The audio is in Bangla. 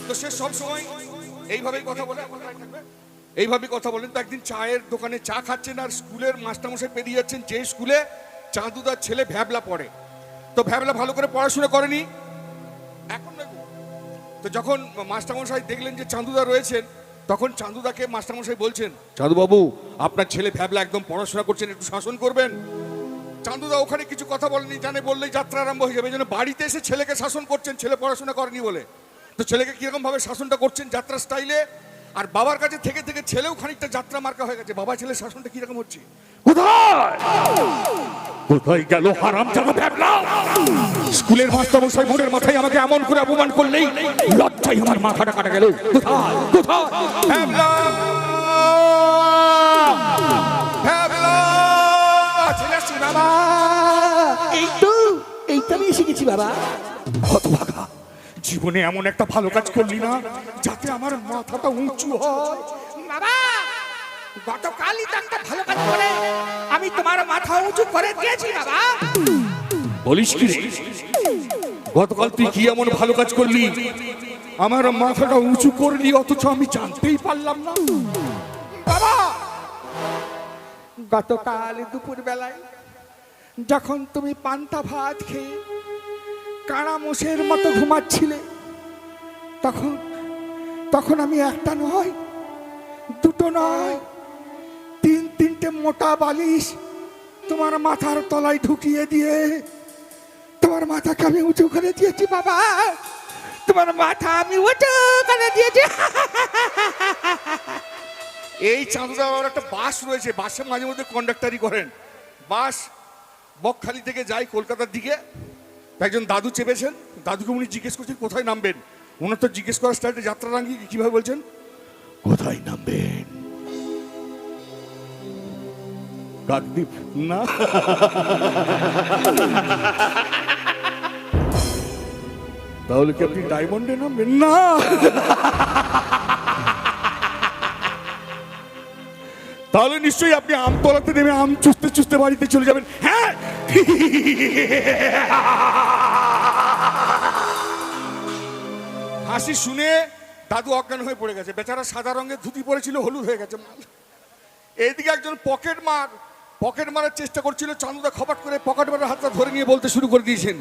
তো সে সব সময় এইভাবেই কথা বলে, এইভাবেই কথা বলেন। তো একদিন চায়ের দোকানে চা খাচ্ছেন আর স্কুলের মাস্টারমশাই পেরিয়ে যাচ্ছেন, যে স্কুলে চাঁদুদার ছেলে ভ্যাবলা পড়ে। তো ভ্যাবলা ভালো করে পড়াশোনা করেনি এখন না। তো যখন মাস্টারমশাই দেখলেন যে চাঁদুদা রয়েছেন, তখন চাঁদুদাকে মাস্টারমশাই বলছেন, চাঁদুবাবু আপনার ছেলে ভ্যাবলা একদম পড়াশোনা করছেন, একটু শাসন করবেন। চাঁদুদা ওখানে কিছু কথা বলেনি, জানে বললেই যাত্রা আরম্ভ হয়ে যাবে। এই জন্য বাড়িতে এসে ছেলেকে শাসন করছেন, ছেলে পড়াশোনা করেনি বলে। তো ছেলেকে কিরকম ভাবে শাসনটা করছেন যাত্রা স্টাইলে, আর বাবার কাছে থেকে থেকে ছেলেও খানিকটা যাত্রা মার্কা হয়ে গেছে। বাবা ছেলের শাসনটা কিরকম হচ্ছে, কোথায় কোথায় গেল হারামজাদা ভ্যাবলা? স্কুলের মাস্টারমশাই বোনের মাথায় আমাকে এমন করে অপমান করলেই লজ্জায় আমার মাথাটা কাটা গেল। কোথায় কোথায় ভ্যাবলা? ভ্যাবলা চলে আসছি বাবা। এই তো আমি এসে গেছি বাবা। হতভাগা, জীবনে এমন একটা ভালো কাজ করলি না যাতে আমার মাথাটা উঁচু হয়। বাবা গতকালই তো একটা ভালো কাজ করে আমি তোমার মাথা উঁচু করে দিয়েছি বাবা। বলিস কি রে? গতকাল তুই কি এমন ভালো কাজ করলি আমার মাথাটা উঁচু করলি, অথচ আমি জানতেই পারলাম না? বাবা গতকাল দুপুর বেলায় যখন তুমি পান্তা ভাত খেয়ে কাঁড়া মোষের মতো ঘুমাচ্ছিলে, তখন তখন আমি একটা নয় দুটো নয় তিনটে মোটা বালিশ তোমার মাথার তলায় ঢুকিয়ে দিয়ে তোমার মাথাকে আমি উঁচু করে দিয়েছি বাবা। তোমার মাথা আমি উঁচু করে দিয়েছি। এই চাঁদুদার একটা বাস রয়েছে, বাসে মাঝে মধ্যে কন্ডাক্টারি করেন। বাস বকখালি থেকে যায় কলকাতার দিকে, একজন দাদু চেপেছেন, দাদুকে উনি জিজ্ঞেস করছেন কোথায় নামবেন। ওনার তো জিজ্ঞেস করার স্টাইলটা যাত্রা রাঙ্গি কিভাবে বলছেন, কোথায় নামবেন? কাকদ্বীপ না, তাহলে কি আপনি ডায়মন্ডে নামবেন? না, তাহলে নিশ্চয়ই আপনি আমতলাতে নেমে আম চুষতে চুষতে বাড়িতে চলে যাবেন। হ্যাঁ, হাসি শুনে দাদু অজ্ঞান হয়ে পড়ে গেছে। বেচারা সাদা রঙের ধুতি পরেছিল, হলুদ হয়ে গেছে। এইদিকে একজন পকেট মারার চেষ্টা করছিল। চাঁদুদা খপাট করে পকেট মারার হাতটা ধরে নিয়ে বলতে শুরু করে দিয়েছেন,